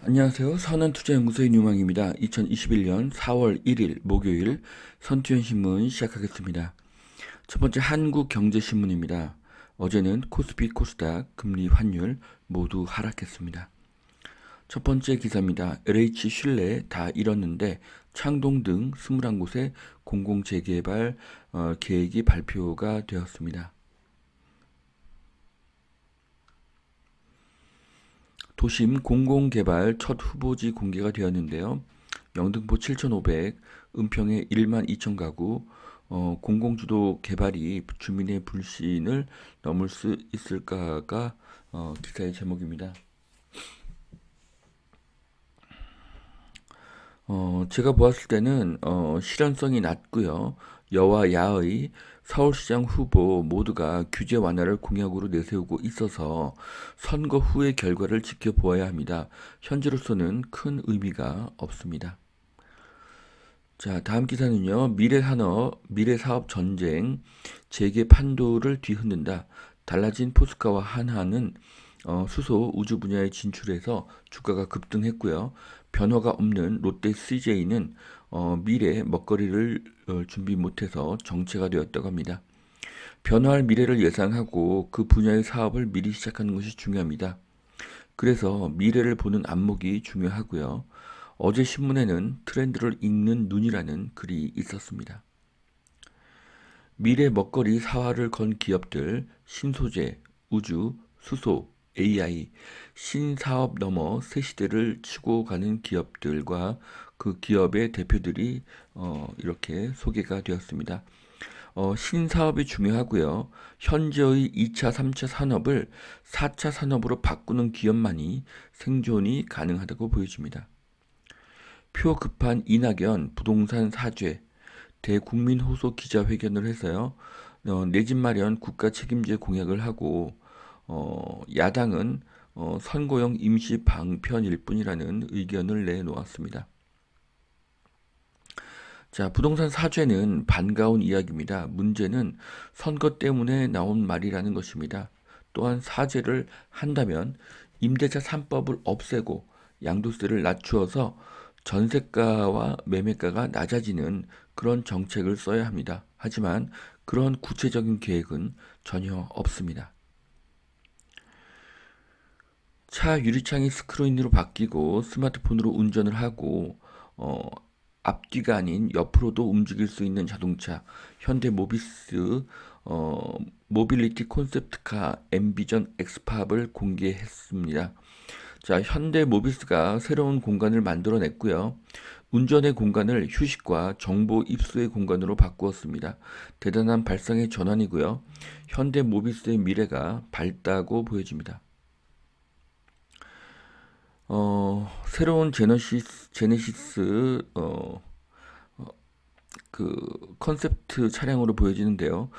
안녕하세요. 선한투자연구소의 뉴망입니다. 2021년 4월 1일 목요일 선투연신문 시작하겠습니다. 첫 번째 한국경제신문입니다. 어제는 코스피, 코스닥, 금리, 환율 모두 하락했습니다. 첫 번째 기사입니다. LH 신뢰 다 잃었는데 창동 등 21곳의 공공재개발 계획이 발표가 되었습니다. 도심 공공개발 첫 후보지 공개가 되었는데요. 영등포 7,500, 은평에 1만 2천 가구, 공공주도 개발이 주민의 불신을 넘을 수 있을까가 기사의 제목입니다. 제가 보았을 때는 실현성이 낮고요. 여와 야의 서울시장 후보 모두가 규제 완화를 공약으로 내세우고 있어서 선거 후의 결과를 지켜보아야 합니다. 현재로서는 큰 의미가 없습니다. 자, 다음 기사는요. 미래사업 전쟁, 재계 판도를 뒤흔든다. 달라진 포스카와 한화는 수소 우주 분야에 진출해서 주가가 급등했고요. 변화가 없는 롯데 CJ는 미래 먹거리를 준비 못해서 정체가 되었다고 합니다. 변화할 미래를 예상하고 그 분야의 사업을 미리 시작하는 것이 중요합니다. 그래서 미래를 보는 안목이 중요하고요. 어제 신문에는 트렌드를 읽는 눈이라는 글이 있었습니다. 미래 먹거리 사활을 건 기업들, 신소재, 우주, 수소, AI, 신사업 넘어 새 시대를 치고 가는 기업들과 그 기업의 대표들이 이렇게 소개가 되었습니다. 신사업이 중요하고요. 현재의 2차, 3차 산업을 4차 산업으로 바꾸는 기업만이 생존이 가능하다고 보여집니다. 표 급한 이낙연 부동산 사죄 대국민 호소 기자회견을 해서요. 내 집 마련 국가 책임제 공약을 하고 야당은 선거용 임시 방편일 뿐이라는 의견을 내놓았습니다. 자, 부동산 사죄는 반가운 이야기입니다. 문제는 선거 때문에 나온 말이라는 것입니다. 또한 사죄를 한다면 임대차 3법을 없애고 양도세를 낮추어서 전세가와 매매가가 낮아지는 그런 정책을 써야 합니다. 하지만 그런 구체적인 계획은 전혀 없습니다. 차 유리창이 스크린으로 바뀌고 스마트폰으로 운전을 하고 어, 앞뒤가 아닌 옆으로도 움직일 수 있는 자동차 현대 모비스 모빌리티 콘셉트카 엠비전 엑스팝을 공개했습니다. 자, 현대 모비스가 새로운 공간을 만들어냈고요. 운전의 공간을 휴식과 정보 입수의 공간으로 바꾸었습니다. 대단한 발상의 전환이고요. 현대 모비스의 미래가 밝다고 보여집니다. 새로운 제네시스 그 컨셉트 차량으로 보여지는데요.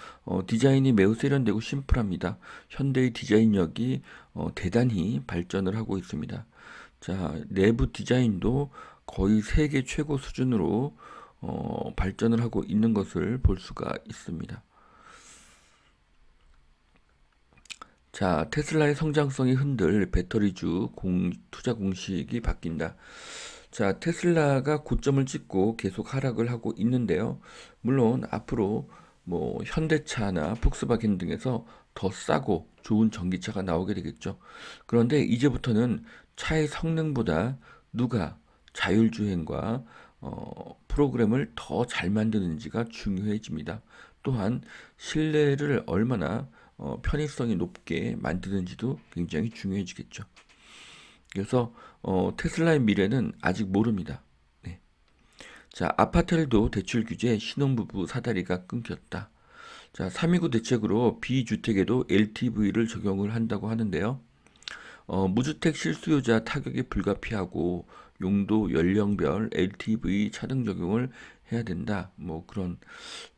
디자인이 매우 세련되고 심플합니다. 현대의 디자인력이 대단히 발전을 하고 있습니다. 자, 내부 디자인도 거의 세계 최고 수준으로 발전을 하고 있는 것을 볼 수가 있습니다. 자, 테슬라의 성장성이 흔들 배터리주 투자 공식이 바뀐다. 자, 테슬라가 고점을 찍고 계속 하락을 하고 있는데요. 물론 앞으로 뭐 현대차나 폭스바겐 등에서 더 싸고 좋은 전기차가 나오게 되겠죠. 그런데 이제부터는 차의 성능보다 누가 자율주행과 프로그램을 더 잘 만드는지가 중요해집니다. 또한 실내를 얼마나 편의성이 높게 만드는지도 굉장히 중요해지겠죠. 그래서 테슬라의 미래는 아직 모릅니다. 네. 자, 아파트도 대출 규제 신혼부부 사다리가 끊겼다. 자, 329 대책으로 비주택에도 LTV를 적용을 한다고 하는데요. 무주택 실수요자 타격이 불가피하고 용도 연령별 LTV 차등 적용을 해야 된다. 뭐 그런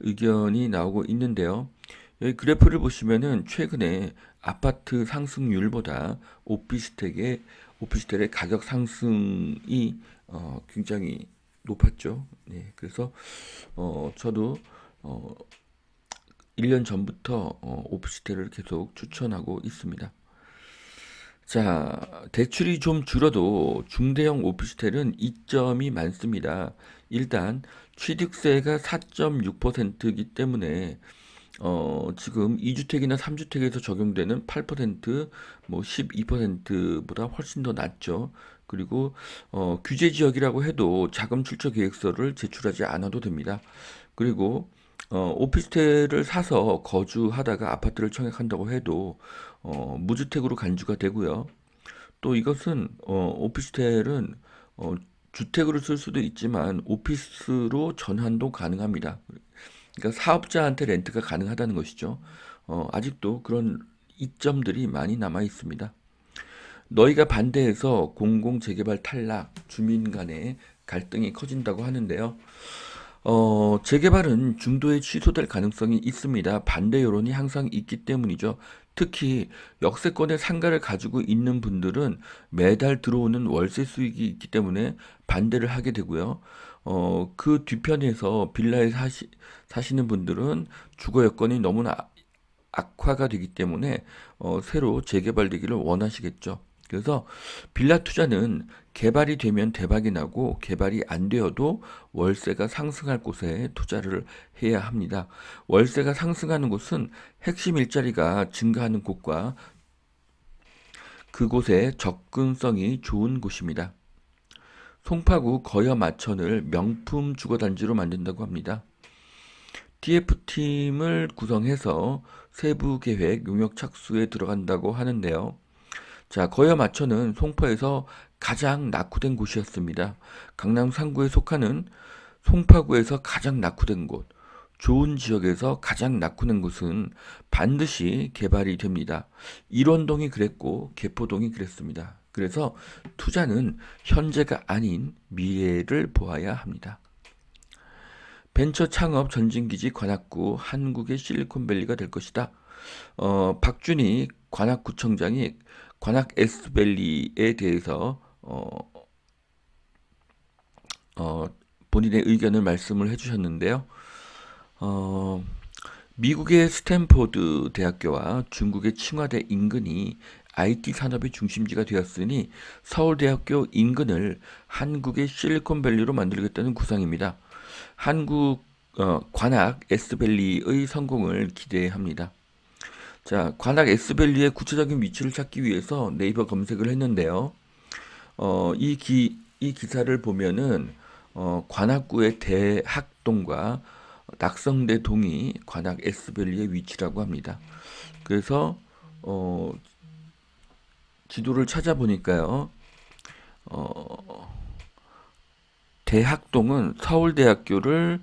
의견이 나오고 있는데요. 여기 그래프를 보시면은 최근에 아파트 상승률보다 오피스텔의 가격 상승이 굉장히 높았죠. 네, 그래서 저도 어, 1년 전부터 오피스텔을 계속 추천하고 있습니다. 자, 대출이 좀 줄어도 중대형 오피스텔은 이점이 많습니다. 일단 취득세가 4.6%이기 때문에 지금 2주택이나 3주택에서 적용되는 8%, 뭐 12%보다 훨씬 더 낮죠. 그리고 규제 지역이라고 해도 자금 출처 계획서를 제출하지 않아도 됩니다. 그리고 오피스텔을 사서 거주하다가 아파트를 청약한다고 해도 무주택으로 간주가 되고요. 또 이것은 오피스텔은 어, 주택으로 쓸 수도 있지만 오피스로 전환도 가능합니다. 그러니까 사업자한테 렌트가 가능하다는 것이죠. 아직도 그런 이점들이 많이 남아 있습니다. 너희가 반대해서 공공재개발 탈락, 주민 간의 갈등이 커진다고 하는데요. 재개발은 중도에 취소될 가능성이 있습니다. 반대 여론이 항상 있기 때문이죠. 특히 역세권의 상가를 가지고 있는 분들은 매달 들어오는 월세 수익이 있기 때문에 반대를 하게 되고요. 그 뒤편에서 빌라에 사시는 분들은 주거 여건이 너무나 악화가 되기 때문에 새로 재개발되기를 원하시겠죠. 그래서 빌라 투자는 개발이 되면 대박이 나고 개발이 안 되어도 월세가 상승할 곳에 투자를 해야 합니다. 월세가 상승하는 곳은 핵심 일자리가 증가하는 곳과 그곳의 접근성이 좋은 곳입니다. 송파구 거여 마천을 명품 주거단지로 만든다고 합니다. TF팀을 구성해서 세부 계획 용역 착수에 들어간다고 하는데요. 자, 거여 마천은 송파에서 가장 낙후된 곳이었습니다. 강남 상구에 속하는 송파구에서 가장 낙후된 곳, 좋은 지역에서 가장 낙후된 곳은 반드시 개발이 됩니다. 일원동이 그랬고 개포동이 그랬습니다. 그래서 투자는 현재가 아닌 미래를 보아야 합니다. 벤처 창업 전진기지 관악구 한국의 실리콘밸리가 될 것이다. 박준희 관악구청장이 관악 S밸리에 대해서 본인의 의견을 말씀을 해주셨는데요. 어, 미국의 스탠포드 대학교와 중국의 칭화대 인근이 IT 산업의 중심지가 되었으니 서울대학교 인근을 한국의 실리콘밸리로 만들겠다는 구상입니다. 한국 관악 S밸리의 성공을 기대합니다. 자, 관악 S밸리의 구체적인 위치를 찾기 위해서 네이버 검색을 했는데요. 이 기사를 보면은 관악구의 대학동과 낙성대 동이 관악 S밸리의 위치라고 합니다. 그래서 지도를 찾아보니까요. 대학동은 서울대학교를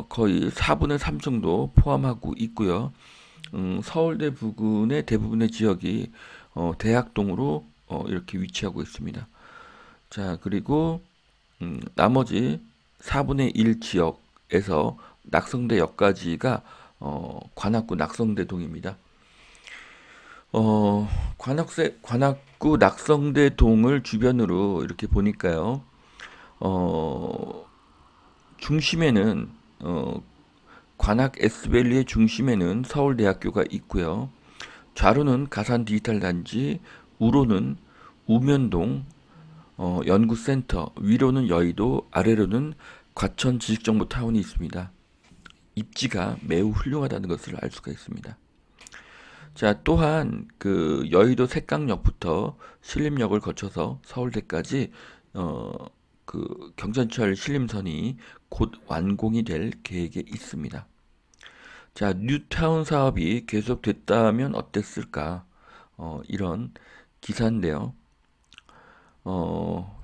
거의 4분의 3 정도 포함하고 있고요. 서울대 부근의 대부분의 지역이 대학동으로 이렇게 위치하고 있습니다. 자, 그리고 나머지 4분의 1 지역에서 낙성대역까지가 관악구 낙성대동입니다. 관악구 낙성대동을 주변으로 이렇게 보니까요. 중심에는 관악 S밸리의 중심에는 서울대학교가 있고요. 좌로는 가산 디지털 단지, 우로는 우면동 연구센터, 위로는 여의도, 아래로는 과천 지식정보타운이 있습니다. 입지가 매우 훌륭하다는 것을 알 수가 있습니다. 자, 또한 그 여의도 색강역부터 신림역을 거쳐서 서울대까지 그 경전철 신림선이 곧 완공이 될 계획에 있습니다. 자, 뉴타운 사업이 계속됐다면 어땠을까? 이런 기사인데요.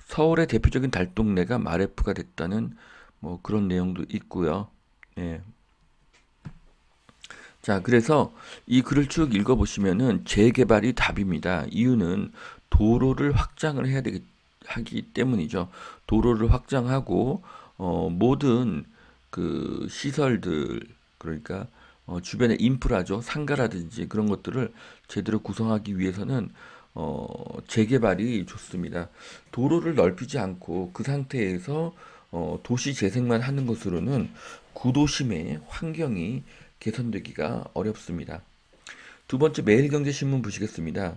서울의 대표적인 달동네가 마레프가 됐다는 뭐 그런 내용도 있고요. 예. 자, 그래서 이 글을 쭉 읽어보시면은 재개발이 답입니다. 이유는 도로를 확장을 하기 때문이죠. 도로를 확장하고 모든 그 시설들 그러니까 주변의 인프라죠. 상가라든지 그런 것들을 제대로 구성하기 위해서는 재개발이 좋습니다. 도로를 넓히지 않고 그 상태에서 도시 재생만 하는 것으로는 구도심의 환경이 개선되기가 어렵습니다. 두 번째 매일경제신문 보시겠습니다.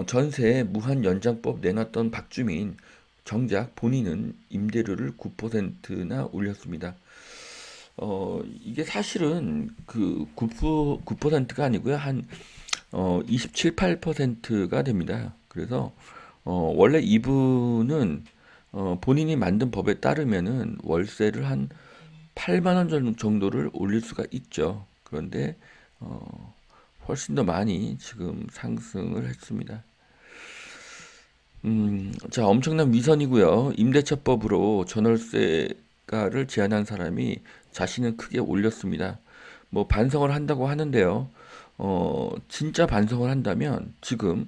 전세 무한 연장법 내놨던 박주민, 정작 본인은 임대료를 9%나 올렸습니다. 이게 사실은 그 9%가 아니고요. 한 27, 8%가 됩니다. 그래서 원래 이분은 본인이 만든 법에 따르면은 월세를 한 8만 원 정도를 올릴 수가 있죠. 그런데 훨씬 더 많이 지금 상승을 했습니다. 자, 엄청난 위선이고요. 임대차법으로 전월세가를 제한한 사람이 자신은 크게 올렸습니다. 뭐 반성을 한다고 하는데요. 진짜 반성을 한다면 지금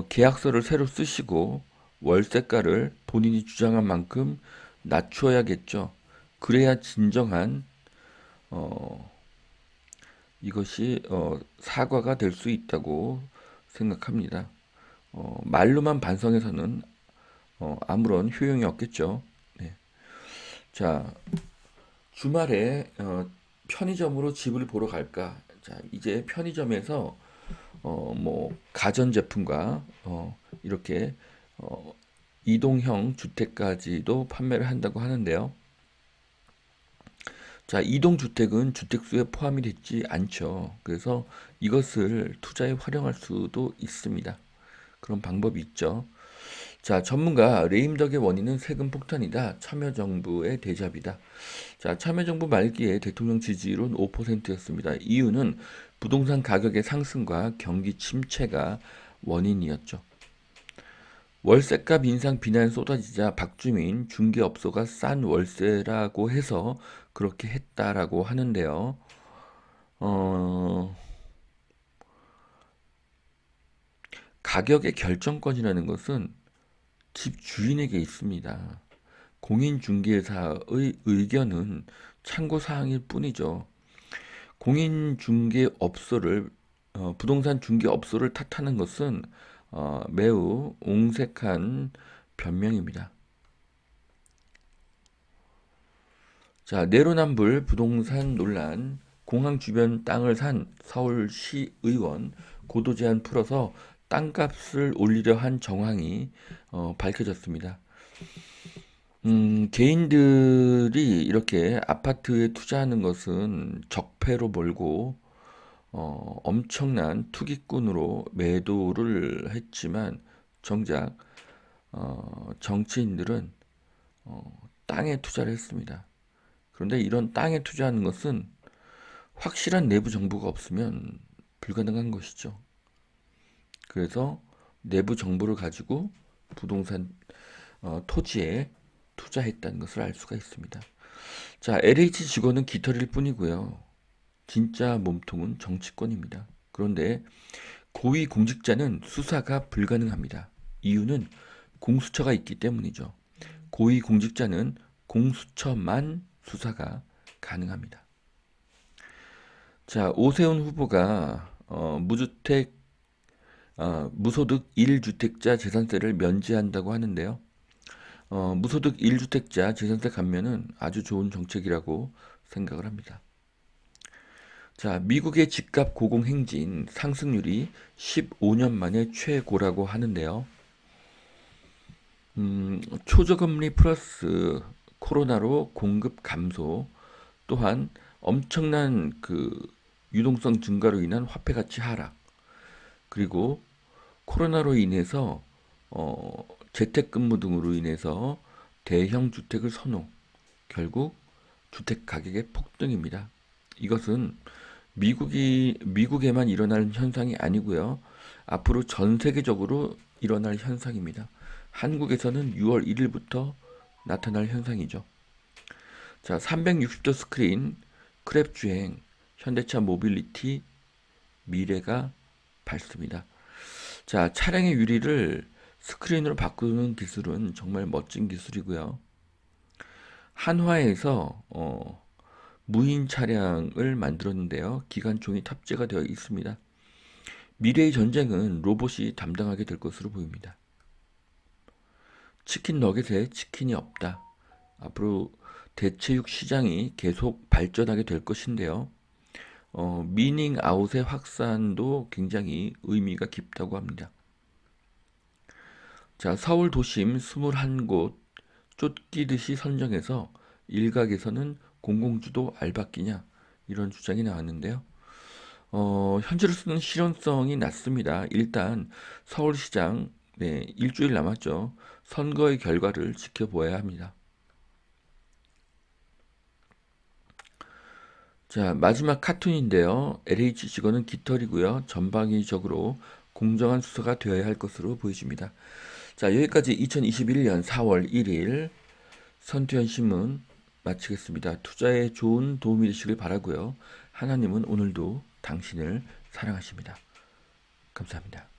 계약서를 새로 쓰시고 월세가를 본인이 주장한 만큼 낮추어야겠죠. 그래야 진정한 어, 이것이 사과가 될 수 있다고 생각합니다. 말로만 반성해서는 아무런 효용이 없겠죠. 네. 자, 주말에 편의점으로 집을 보러 갈까? 자, 이제 편의점에서 뭐 가전제품과 이렇게 어, 이동형 주택까지도 판매를 한다고 하는데요. 자, 이동주택은 주택수에 포함이 되지 않죠. 그래서 이것을 투자에 활용할 수도 있습니다. 그런 방법이 있죠. 자, 전문가 레임덕의 원인은 세금 폭탄이다. 참여정부의 대잡이다. 자, 참여정부 말기에 대통령 지지율은 5%였습니다. 이유는 부동산 가격의 상승과 경기 침체가 원인이었죠. 월세값 인상 비난 쏟아지자 박주민 중개업소가 싼 월세라고 해서 그렇게 했다라고 하는데요. 어, 가격의 결정권이라는 것은 집 주인에게 있습니다. 공인중개사의 의견은 참고 사항일 뿐이죠. 공인중개업소를 부동산 중개업소를 탓하는 것은 매우 옹색한 변명입니다. 자, 내로남불 부동산 논란, 공항 주변 땅을 산 서울시 의원 고도 제한 풀어서 땅값을 올리려 한 정황이 밝혀졌습니다. 개인들이 이렇게 아파트에 투자하는 것은 적폐로 몰고 엄청난 투기꾼으로 매도를 했지만 정작 정치인들은 땅에 투자를 했습니다. 그런데 이런 땅에 투자하는 것은 확실한 내부 정보가 없으면 불가능한 것이죠. 그래서 내부 정보를 가지고 부동산 토지에 투자했다는 것을 알 수가 있습니다. 자, LH 직원은 깃털일 뿐이고요. 진짜 몸통은 정치권입니다. 그런데 고위 공직자는 수사가 불가능합니다. 이유는 공수처가 있기 때문이죠. 고위 공직자는 공수처만 수사가 가능합니다. 자, 오세훈 후보가 무소득 1주택자 재산세를 면제한다고 하는데요. 무소득 1주택자 재산세 감면은 아주 좋은 정책이라고 생각을 합니다. 자, 미국의 집값 고공행진 상승률이 15년 만에 최고라고 하는데요. 초저금리 플러스 코로나로 공급 감소, 또한 엄청난 그 유동성 증가로 인한 화폐 가치 하락, 그리고 코로나로 인해서 재택근무 등으로 인해서 대형 주택을 선호, 결국 주택 가격의 폭등입니다. 이것은 미국에만 일어날 현상이 아니고요. 앞으로 전 세계적으로 일어날 현상입니다. 한국에서는 6월 1일부터 나타날 현상이죠. 자, 360도 스크린, 크랩 주행, 현대차 모빌리티, 미래가 밝습니다. 자, 차량의 유리를 스크린으로 바꾸는 기술은 정말 멋진 기술이고요. 한화에서 무인 차량을 만들었는데요. 기관총이 탑재가 되어 있습니다. 미래의 전쟁은 로봇이 담당하게 될 것으로 보입니다. 치킨 너겟에 치킨이 없다. 앞으로 대체육 시장이 계속 발전하게 될 것인데요. 미닝 아웃의 확산도 굉장히 의미가 깊다고 합니다. 자, 서울 도심 21곳 쫓기듯이 선정해서 일각에서는 공공주도 알바끼냐 이런 주장이 나왔는데요. 현재로서는 실현성이 낮습니다. 일단 서울시장 일주일 남았죠. 선거의 결과를 지켜보아야 합니다. 자, 마지막 카툰인데요. LH 직원은 깃털이고요. 전방위적으로 공정한 수사가 되어야 할 것으로 보여집니다. 자, 여기까지 2021년 4월 1일 선투현 신문 마치겠습니다. 투자에 좋은 도움이 되시길 바라고요. 하나님은 오늘도 당신을 사랑하십니다. 감사합니다.